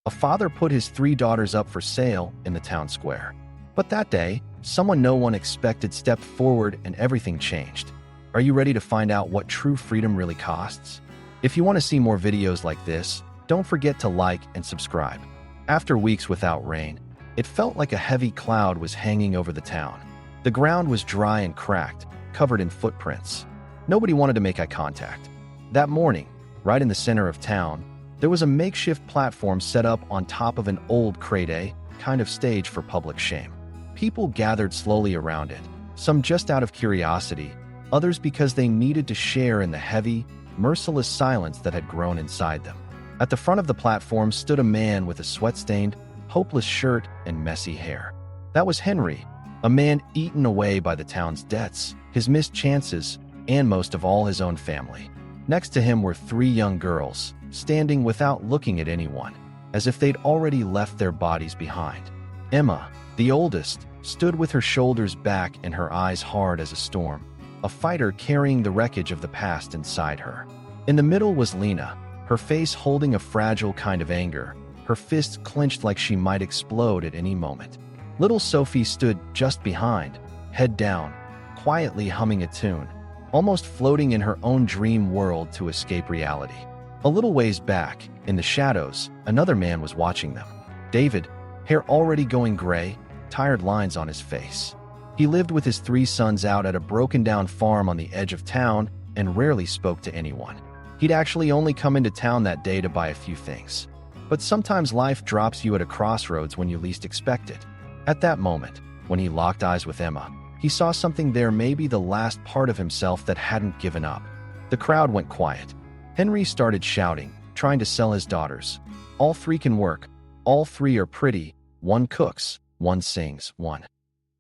A father put his 3 daughters up for sale in the town square. But that day, someone no one expected stepped forward and everything changed. Are you ready to find out what true freedom really costs? If you want to see more videos like this, don't forget to like and subscribe. After weeks without rain, it felt like a heavy cloud was hanging over the town. The ground was dry and cracked, covered in footprints. Nobody wanted to make eye contact. That morning, right in the center of town, there was a makeshift platform set up on top of an old crate, kind of stage for public shame. People gathered slowly around it, some just out of curiosity, others because they needed to share in the heavy, merciless silence that had grown inside them. At the front of the platform stood a man with a sweat-stained, hopeless shirt and messy hair. That was Henry, a man eaten away by the town's debts, his missed chances, and most of all his own family. Next to him were 3 young girls, standing without looking at anyone, as if they'd already left their bodies behind. Emma, the oldest, stood with her shoulders back and her eyes hard as a storm, a fighter carrying the wreckage of the past inside her. In the middle was Lena, her face holding a fragile kind of anger, her fists clenched like she might explode at any moment. Little Sophie stood just behind, head down, quietly humming a tune, almost floating in her own dream world to escape reality. A little ways back, in the shadows, another man was watching them. David, hair already going gray, tired lines on his face. He lived with his 3 sons out at a broken-down farm on the edge of town and rarely spoke to anyone. He'd actually only come into town that day to buy a few things. But sometimes life drops you at a crossroads when you least expect it. At that moment, when he locked eyes with Emma, he saw something there, maybe the last part of himself that hadn't given up. The crowd went quiet. Henry started shouting, trying to sell his daughters. All 3 can work. All 3 are pretty. 1 cooks, 1 sings, 1.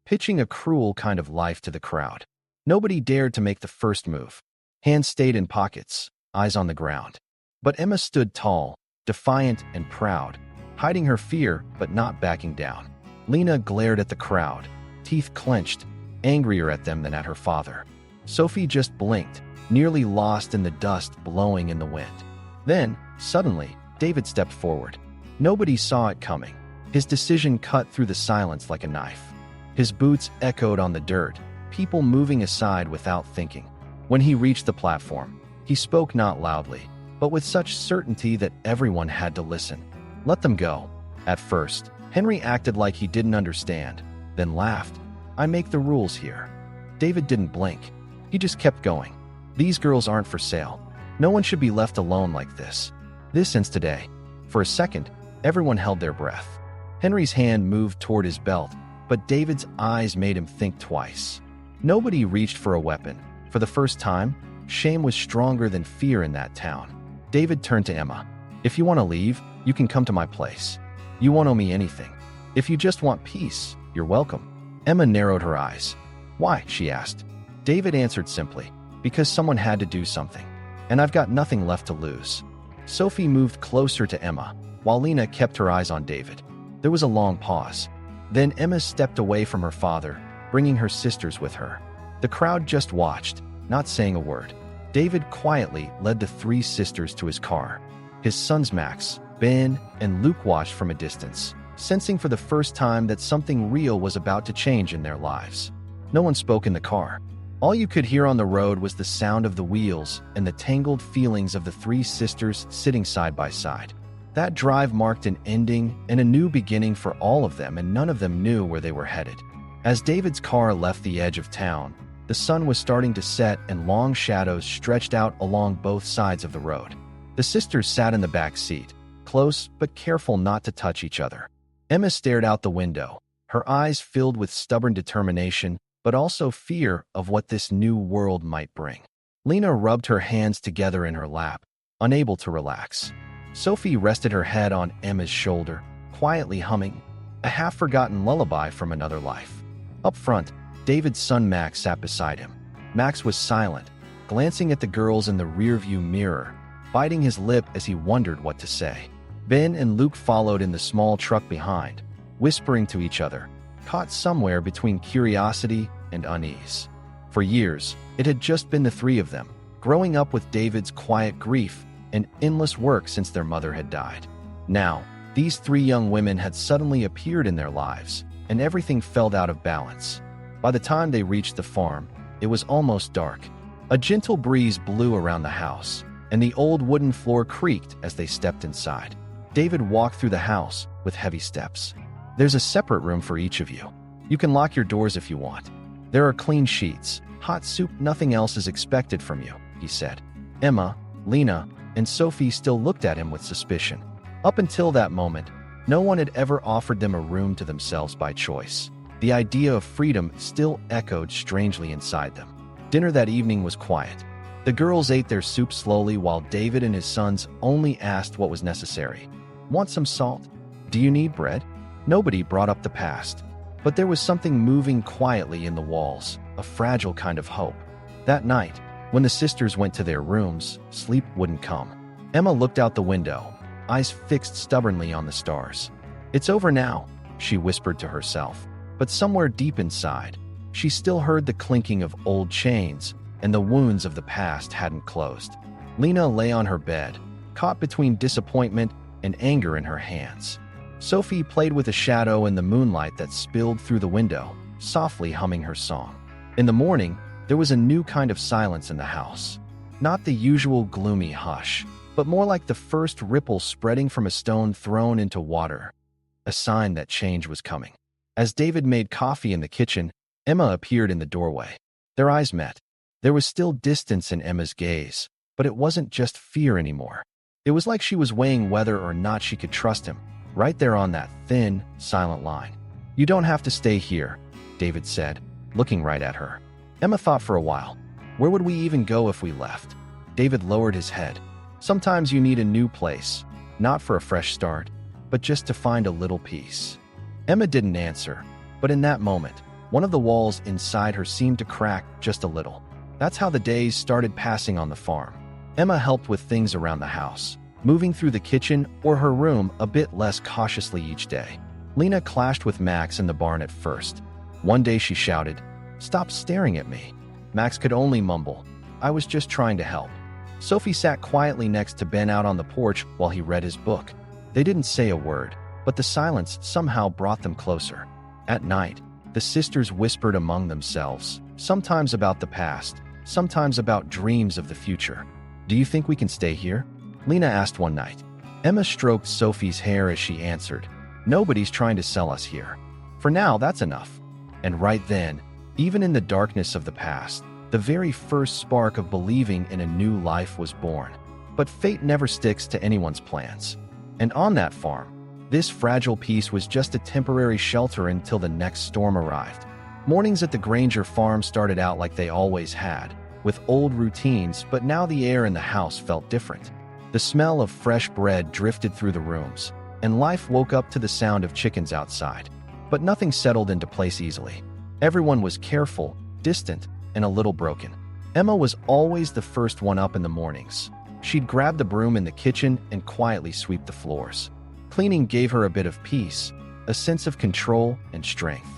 Pitching a cruel kind of life to the crowd. Nobody dared to make the first move. Hands stayed in pockets, eyes on the ground. But Emma stood tall, defiant and proud, hiding her fear but not backing down. Lena glared at the crowd, teeth clenched, angrier at them than at her father. Sophie just blinked, nearly lost in the dust blowing in the wind. Then, suddenly, David stepped forward. Nobody saw it coming. His decision cut through the silence like a knife. His boots echoed on the dirt, people moving aside without thinking. When he reached the platform, he spoke not loudly, but with such certainty that everyone had to listen. Let them go. At first, Henry acted like he didn't understand, then laughed. I make the rules here. David didn't blink. He just kept going. These girls aren't for sale. No one should be left alone like this. This ends today. For a second, everyone held their breath. Henry's hand moved toward his belt, but David's eyes made him think twice. Nobody reached for a weapon. For the first time, shame was stronger than fear in that town. David turned to Emma. If you want to leave, you can come to my place. You won't owe me anything. If you just want peace, you're welcome. Emma narrowed her eyes. Why? She asked. David answered simply, because someone had to do something, and I've got nothing left to lose. Sophie moved closer to Emma, while Lena kept her eyes on David. There was a long pause. Then Emma stepped away from her father, bringing her sisters with her. The crowd just watched, not saying a word. David quietly led the 3 sisters to his car. His sons Max, Ben, and Luke watched from a distance, sensing for the first time that something real was about to change in their lives. No one spoke in the car. All you could hear on the road was the sound of the wheels and the tangled feelings of the 3 sisters sitting side by side. That drive marked an ending and a new beginning for all of them, and none of them knew where they were headed. As David's car left the edge of town, the sun was starting to set and long shadows stretched out along both sides of the road. The sisters sat in the back seat, close but careful not to touch each other. Emma stared out the window, her eyes filled with stubborn determination, but also fear of what this new world might bring. Lena rubbed her hands together in her lap, unable to relax. Sophie rested her head on Emma's shoulder, quietly humming a half-forgotten lullaby from another life. Up front, David's son Max sat beside him. Max was silent, glancing at the girls in the rearview mirror, biting his lip as he wondered what to say. Ben and Luke followed in the small truck behind, whispering to each other, caught somewhere between curiosity and unease. For years, it had just been the 3 of them, growing up with David's quiet grief and endless work since their mother had died. Now, These three young women had suddenly appeared in their lives, and everything felt out of balance. By the time they reached the farm, it was almost dark. A gentle breeze blew around the house, and the old wooden floor creaked as they stepped inside. David walked through the house with heavy steps. "There's a separate room for each of you. You can lock your doors if you want. There are clean sheets, hot soup, nothing else is expected from you," he said. Emma, Lena, and Sophie still looked at him with suspicion. Up until that moment, no one had ever offered them a room to themselves by choice. The idea of freedom still echoed strangely inside them. Dinner that evening was quiet. The girls ate their soup slowly while David and his sons only asked what was necessary. "Want some salt? Do you need bread?" Nobody brought up the past, but there was something moving quietly in the walls, a fragile kind of hope. That night, when the sisters went to their rooms, sleep wouldn't come. Emma looked out the window, eyes fixed stubbornly on the stars. "It's over now," she whispered to herself, but somewhere deep inside, she still heard the clinking of old chains, and the wounds of the past hadn't closed. Lena lay on her bed, caught between disappointment and anger in her hands. Sophie played with a shadow in the moonlight that spilled through the window, softly humming her song. In the morning, there was a new kind of silence in the house. Not the usual gloomy hush, but more like the first ripple spreading from a stone thrown into water, a sign that change was coming. As David made coffee in the kitchen, Emma appeared in the doorway. Their eyes met. There was still distance in Emma's gaze, but it wasn't just fear anymore. It was like she was weighing whether or not she could trust him, right there on that thin, silent line. "You don't have to stay here," David said, looking right at her. Emma thought for a while. Where would we even go if we left? David lowered his head. "Sometimes you need a new place, not for a fresh start, but just to find a little peace." Emma didn't answer, but in that moment, one of the walls inside her seemed to crack just a little. That's how the days started passing on the farm. Emma helped with things around the house, moving through the kitchen or her room a bit less cautiously each day. Lena clashed with Max in the barn at first. One day she shouted, "Stop staring at me." Max could only mumble, "I was just trying to help." Sophie sat quietly next to Ben out on the porch while he read his book. They didn't say a word, but the silence somehow brought them closer. At night, the sisters whispered among themselves, sometimes about the past, sometimes about dreams of the future. "Do you think we can stay here?" Lena asked one night. Emma stroked Sophie's hair as she answered, "Nobody's trying to sell us here. For now, that's enough." And right then, even in the darkness of the past, the very first spark of believing in a new life was born. But fate never sticks to anyone's plans. And on that farm, this fragile peace was just a temporary shelter until the next storm arrived. Mornings at the Granger farm started out like they always had, with old routines, but now the air in the house felt different. The smell of fresh bread drifted through the rooms, and life woke up to the sound of chickens outside. But nothing settled into place easily. Everyone was careful, distant, and a little broken. Emma was always the first one up in the mornings. She'd grab the broom in the kitchen and quietly sweep the floors. Cleaning gave her a bit of peace, a sense of control and strength.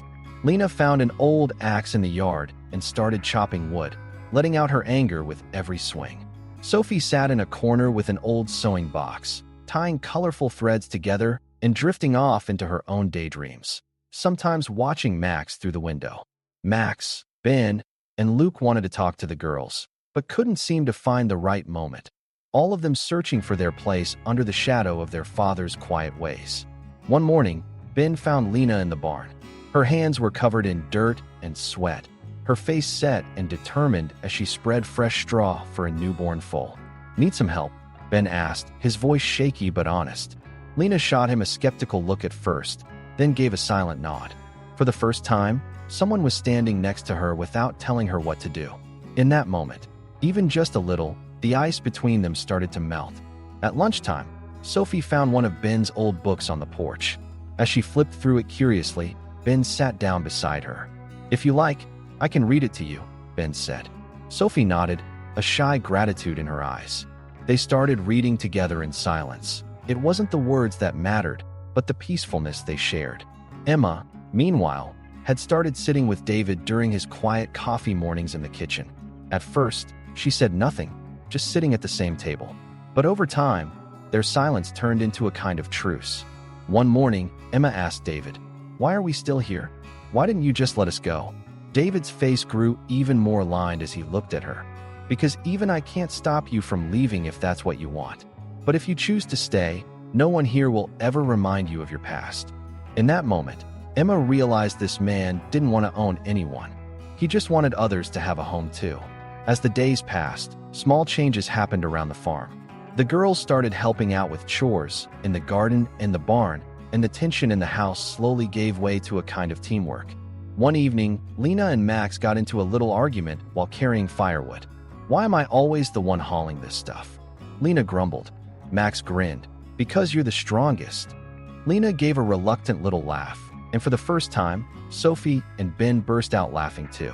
Lena found an old axe in the yard and started chopping wood, letting out her anger with every swing. Sophie sat in a corner with an old sewing box, tying colorful threads together and drifting off into her own daydreams, sometimes watching Max through the window. Max, Ben, and Luke wanted to talk to the girls, but couldn't seem to find the right moment, all of them searching for their place under the shadow of their father's quiet ways. One morning, Ben found Lena in the barn. Her hands were covered in dirt and sweat, her face set and determined as she spread fresh straw for a newborn foal. "Need some help?" Ben asked, his voice shaky but honest. Lena shot him a skeptical look at first, then gave a silent nod. For the first time, someone was standing next to her without telling her what to do. In that moment, even just a little, the ice between them started to melt. At lunchtime, Sophie found one of Ben's old books on the porch. As she flipped through it curiously, Ben sat down beside her. "If you like, I can read it to you," Ben said. Sophie nodded, a shy gratitude in her eyes. They started reading together in silence. It wasn't the words that mattered, but the peacefulness they shared. Emma, meanwhile, had started sitting with David during his quiet coffee mornings in the kitchen. At first, she said nothing, just sitting at the same table. But over time, their silence turned into a kind of truce. One morning, Emma asked David, "Why are we still here? Why didn't you just let us go?" David's face grew even more lined as he looked at her. "Because even I can't stop you from leaving if that's what you want. But if you choose to stay, no one here will ever remind you of your past." In that moment, Emma realized this man didn't want to own anyone. He just wanted others to have a home too. As the days passed, small changes happened around the farm. The girls started helping out with chores in the garden and the barn, and the tension in the house slowly gave way to a kind of teamwork. One evening, Lena and Max got into a little argument while carrying firewood. "Why am I always the one hauling this stuff?" Lena grumbled. Max grinned. "Because you're the strongest." Lena gave a reluctant little laugh, and for the first time, Sophie and Ben burst out laughing too.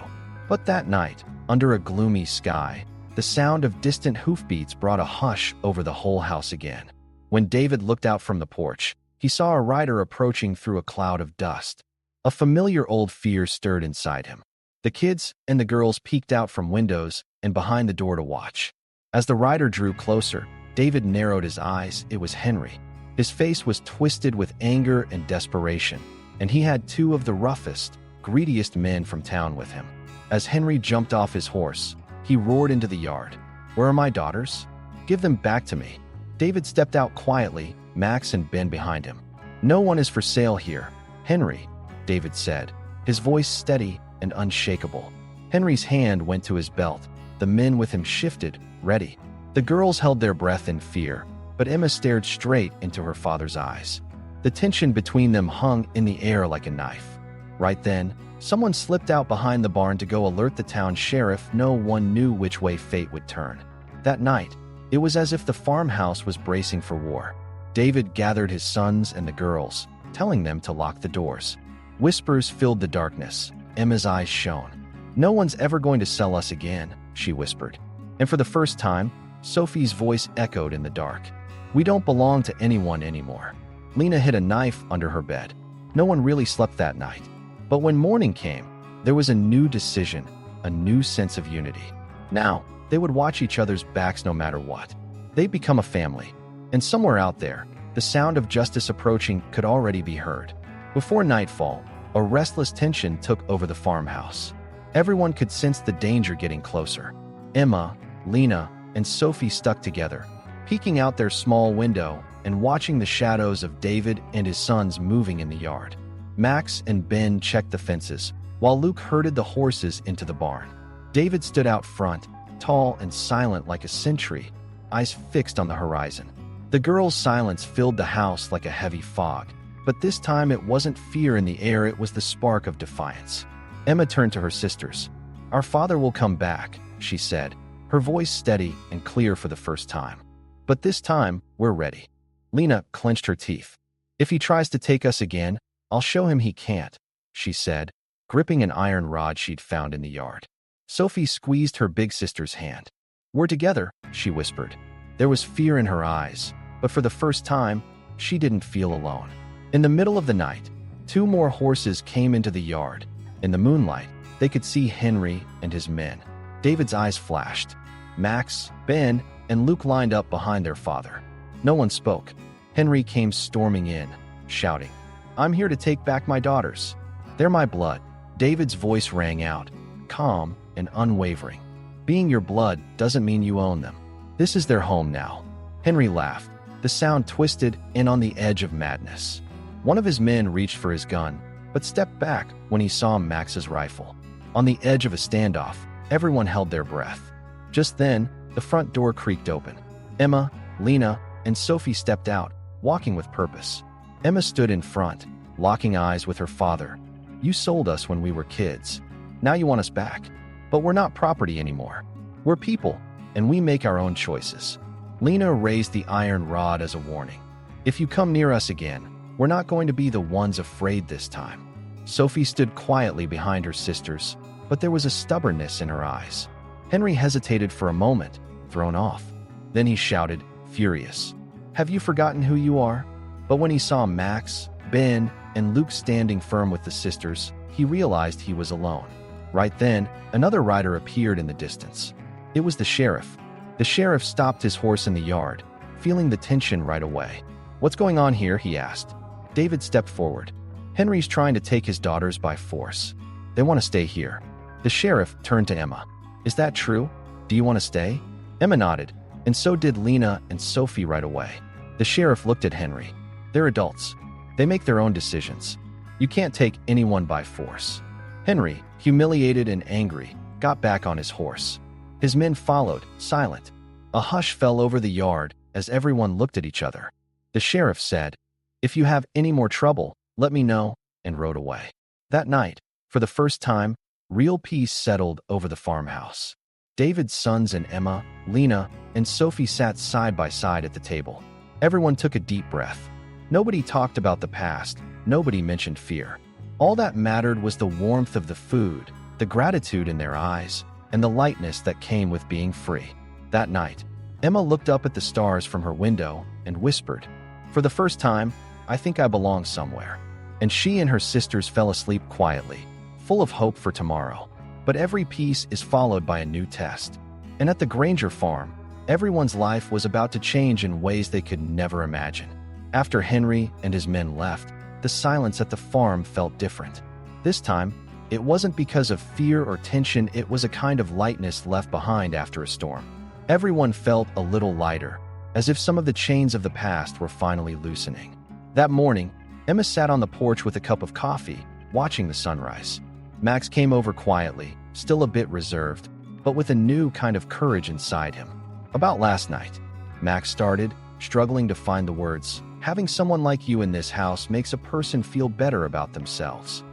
But that night, under a gloomy sky, the sound of distant hoofbeats brought a hush over the whole house again. When David looked out from the porch, he saw a rider approaching through a cloud of dust. A familiar old fear stirred inside him. The kids and the girls peeked out from windows and behind the door to watch. As the rider drew closer, David narrowed his eyes. It was Henry. His face was twisted with anger and desperation, and he had two of the roughest, greediest men from town with him. As Henry jumped off his horse, he roared into the yard. "Where are my daughters? Give them back to me." David stepped out quietly, Max and Ben behind him. "No one is for sale here, Henry," David said, his voice steady and unshakable. Henry's hand went to his belt. The men with him shifted, ready. The girls held their breath in fear, but Emma stared straight into her father's eyes. The tension between them hung in the air like a knife. Right then, someone slipped out behind the barn to go alert the town sheriff. No one knew which way fate would turn. That night, it was as if the farmhouse was bracing for war. David gathered his sons and the girls, telling them to lock the doors. Whispers filled the darkness. Emma's eyes shone. "No one's ever going to sell us again," she whispered. And for the first time, Sophie's voice echoed in the dark. "We don't belong to anyone anymore." Lena hid a knife under her bed. No one really slept that night. But when morning came, there was a new decision, a new sense of unity. Now, they would watch each other's backs no matter what. They'd become a family. And somewhere out there, the sound of justice approaching could already be heard. Before nightfall, a restless tension took over the farmhouse. Everyone could sense the danger getting closer. Emma, Lena, and Sophie stuck together, peeking out their small window and watching the shadows of David and his sons moving in the yard. Max and Ben checked the fences, while Luke herded the horses into the barn. David stood out front, tall and silent like a sentry, eyes fixed on the horizon. The girls' silence filled the house like a heavy fog, but this time it wasn't fear in the air, it was the spark of defiance. Emma turned to her sisters. "Our father will come back," she said, her voice steady and clear for the first time. "But this time, we're ready." Lena clenched her teeth. "If he tries to take us again, I'll show him he can't," she said, gripping an iron rod she'd found in the yard. Sophie squeezed her big sister's hand. "We're together," she whispered. There was fear in her eyes, but for the first time, she didn't feel alone. In the middle of the night, two more horses came into the yard. In the moonlight, they could see Henry and his men. David's eyes flashed. Max, Ben, and Luke lined up behind their father. No one spoke. Henry came storming in, shouting, "I'm here to take back my daughters. They're my blood." David's voice rang out, calm and unwavering. "Being your blood doesn't mean you own them. This is their home now." Henry laughed, the sound twisted and on the edge of madness. One of his men reached for his gun, but stepped back when he saw Max's rifle. On the edge of a standoff, everyone held their breath. Just then, the front door creaked open. Emma, Lena, and Sophie stepped out, walking with purpose. Emma stood in front, locking eyes with her father. "You sold us when we were kids. Now you want us back. But we're not property anymore. We're people, and we make our own choices." Lena raised the iron rod as a warning. "If you come near us again, we're not going to be the ones afraid this time." Sophie stood quietly behind her sisters, but there was a stubbornness in her eyes. Henry hesitated for a moment, thrown off. Then he shouted, furious, "Have you forgotten who you are?" But when he saw Max, Ben, and Luke standing firm with the sisters, he realized he was alone. Right then, another rider appeared in the distance. It was the sheriff. The sheriff stopped his horse in the yard, feeling the tension right away. "What's going on here?" he asked. David stepped forward. Henry's trying to take his daughters by force. They want to stay here. The sheriff turned to Emma. Is that true? Do you want to stay? Emma nodded, and so did Lena and Sophie right away. The sheriff looked at Henry. They're adults. They make their own decisions. You can't take anyone by force. Henry, humiliated and angry, got back on his horse. His men followed, silent. A hush fell over the yard as everyone looked at each other. The sheriff said, "If you have any more trouble, let me know," and rode away. That night, for the first time, real peace settled over the farmhouse. David's sons and Emma, Lena, and Sophie sat side by side at the table. Everyone took a deep breath. Nobody talked about the past. Nobody mentioned fear. All that mattered was the warmth of the food, the gratitude in their eyes, and the lightness that came with being free. That night, Emma looked up at the stars from her window and whispered, "For the first time, I think I belong somewhere." And she and her sisters fell asleep quietly, full of hope for tomorrow. But every peace is followed by a new test. And at the Granger farm, everyone's life was about to change in ways they could never imagine. After Henry and his men left, the silence at the farm felt different. This time, it wasn't because of fear or tension, it was a kind of lightness left behind after a storm. Everyone felt a little lighter, as if some of the chains of the past were finally loosening. That morning, Emma sat on the porch with a cup of coffee, watching the sunrise. Max came over quietly, still a bit reserved, but with a new kind of courage inside him. "About last night," Max started, struggling to find the words. "Having someone like you in this house makes a person feel better about themselves."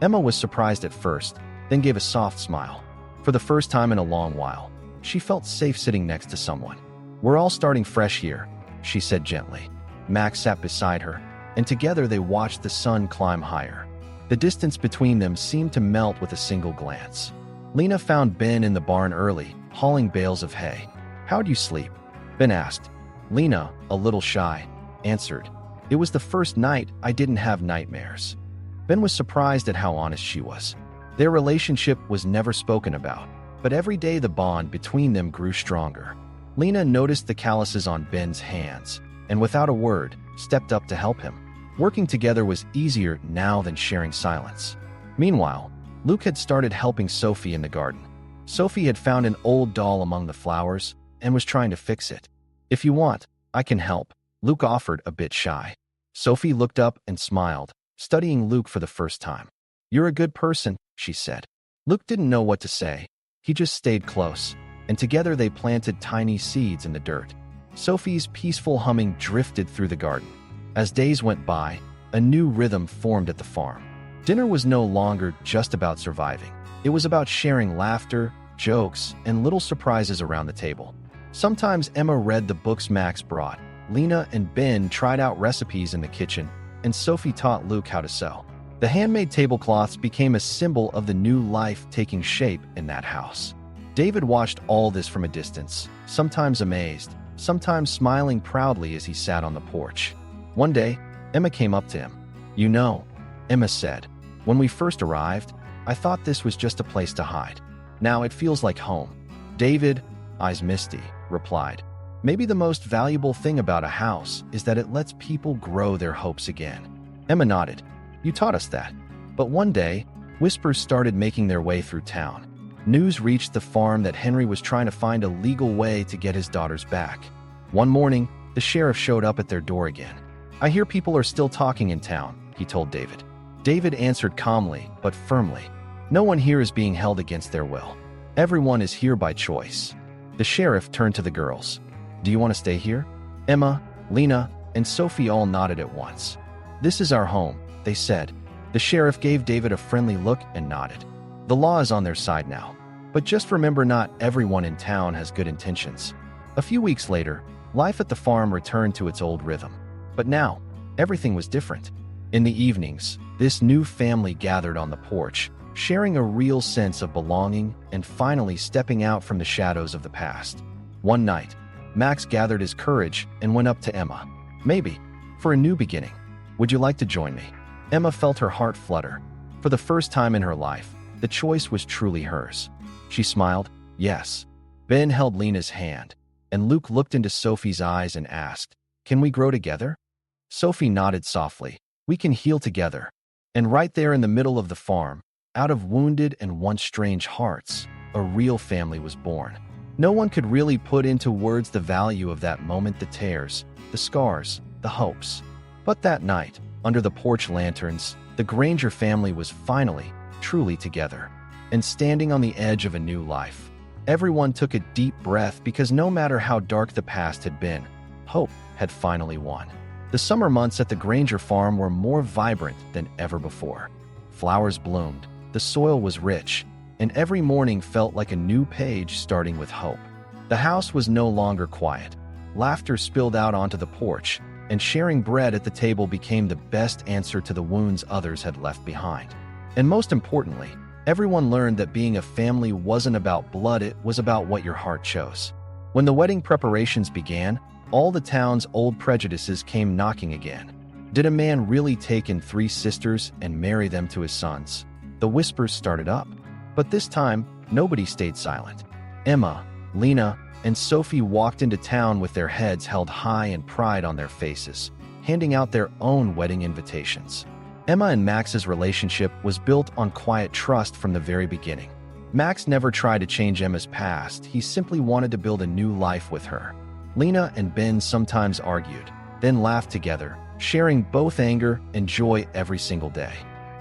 Emma was surprised at first, then gave a soft smile. For the first time in a long while, she felt safe sitting next to someone. "We're all starting fresh here," she said gently. Max sat beside her, and together they watched the sun climb higher. The distance between them seemed to melt with a single glance. Lena found Ben in the barn early, hauling bales of hay. "How'd you sleep?" Ben asked. Lena, a little shy, answered, "It was the first night I didn't have nightmares." Ben was surprised at how honest she was. Their relationship was never spoken about, but every day the bond between them grew stronger. Lena noticed the calluses on Ben's hands, and without a word, stepped up to help him. Working together was easier now than sharing silence. Meanwhile, Luke had started helping Sophie in the garden. Sophie had found an old doll among the flowers and was trying to fix it. "If you want, I can help," Luke offered, a bit shy. Sophie looked up and smiled, studying Luke for the first time. "You're a good person," she said. Luke didn't know what to say. He just stayed close, and together they planted tiny seeds in the dirt. Sophie's peaceful humming drifted through the garden. As days went by, a new rhythm formed at the farm. Dinner was no longer just about surviving. It was about sharing laughter, jokes, and little surprises around the table. Sometimes Emma read the books Max brought. Lena and Ben tried out recipes in the kitchen, and Sophie taught Luke how to sew. The handmade tablecloths became a symbol of the new life taking shape in that house. David watched all this from a distance, sometimes amazed, sometimes smiling proudly as he sat on the porch. One day, Emma came up to him. "You know," Emma said, "when we first arrived, I thought this was just a place to hide. Now it feels like home." David, eyes misty, replied, "Maybe the most valuable thing about a house is that it lets people grow their hopes again." Emma nodded. "You taught us that." But one day, whispers started making their way through town. News reached the farm that Henry was trying to find a legal way to get his daughters back. One morning, the sheriff showed up at their door again. "I hear people are still talking in town," he told David. David answered calmly but firmly, "No one here is being held against their will. Everyone is here by choice." The sheriff turned to the girls. "Do you want to stay here?" Emma, Lena, and Sophie all nodded at once. "This is our home," they said. The sheriff gave David a friendly look and nodded. "The law is on their side now. But just remember, not everyone in town has good intentions." A few weeks later, life at the farm returned to its old rhythm. But now, everything was different. In the evenings, this new family gathered on the porch, sharing a real sense of belonging and finally stepping out from the shadows of the past. One night, Max gathered his courage and went up to Emma. "Maybe, for a new beginning, would you like to join me?" Emma felt her heart flutter. For the first time in her life, the choice was truly hers. She smiled, "Yes." Ben held Lena's hand, and Luke looked into Sophie's eyes and asked, "Can we grow together?" Sophie nodded softly, We can heal together. And right there in the middle of the farm, out of wounded and once strange hearts, a real family was born. No one could really put into words the value of that moment, the tears, the scars, the hopes. But that night, under the porch lanterns, the Granger family was finally, truly together, and standing on the edge of a new life. Everyone took a deep breath because no matter how dark the past had been, hope had finally won. The summer months at the Granger farm were more vibrant than ever before. Flowers bloomed, the soil was rich, and every morning felt like a new page starting with hope. The house was no longer quiet. Laughter spilled out onto the porch, and sharing bread at the table became the best answer to the wounds others had left behind. And most importantly, everyone learned that being a family wasn't about blood, it was about what your heart chose. When the wedding preparations began, all the town's old prejudices came knocking again. Did a man really take in 3 sisters and marry them to his sons? The whispers started up. But this time, nobody stayed silent. Emma, Lena, and Sophie walked into town with their heads held high and pride on their faces, handing out their own wedding invitations. Emma and Max's relationship was built on quiet trust from the very beginning. Max never tried to change Emma's past, he simply wanted to build a new life with her. Lena and Ben sometimes argued, then laughed together, sharing both anger and joy every single day.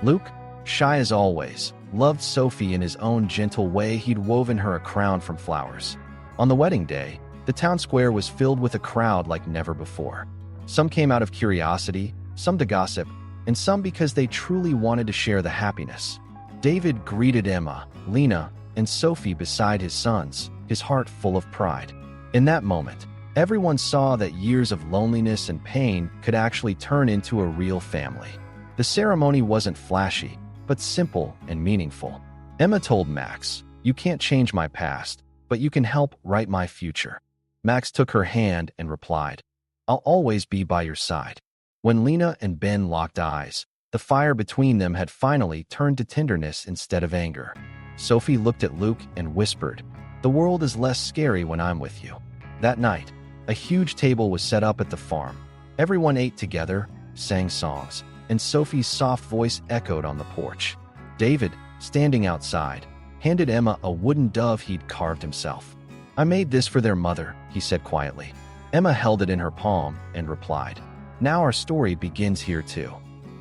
Luke, shy as always, loved Sophie in his own gentle way. He'd woven her a crown from flowers. On the wedding day, the town square was filled with a crowd like never before. Some came out of curiosity, some to gossip, and some because they truly wanted to share the happiness. David greeted Emma, Lena, and Sophie beside his sons, his heart full of pride. In that moment, everyone saw that years of loneliness and pain could actually turn into a real family. The ceremony wasn't flashy, but simple and meaningful. Emma told Max, "You can't change my past, but you can help write my future." Max took her hand and replied, "I'll always be by your side." When Lena and Ben locked eyes, the fire between them had finally turned to tenderness instead of anger. Sophie looked at Luke and whispered, "The world is less scary when I'm with you." That night, a huge table was set up at the farm. Everyone ate together, sang songs, and Sophie's soft voice echoed on the porch. David, standing outside, handed Emma a wooden dove he'd carved himself. "I made this for their mother," he said quietly. Emma held it in her palm and replied, "Now our story begins here too."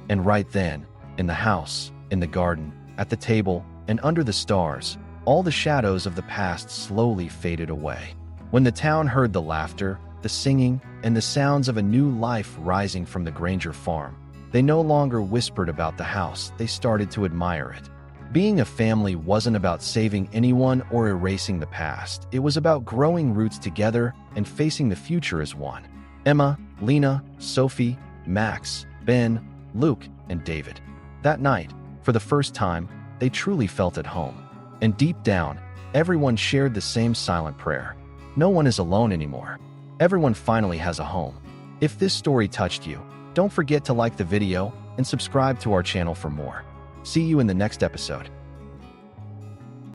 And right then, in the house, in the garden, at the table, and under the stars, all the shadows of the past slowly faded away. When the town heard the laughter, the singing, and the sounds of a new life rising from the Granger farm, they no longer whispered about the house, they started to admire it. Being a family wasn't about saving anyone or erasing the past. It was about growing roots together and facing the future as one. Emma, Lena, Sophie, Max, Ben, Luke, and David. That night, for the first time, they truly felt at home. And deep down, everyone shared the same silent prayer. No one is alone anymore. Everyone finally has a home. If this story touched you, don't forget to like the video and subscribe to our channel for more. See you in the next episode.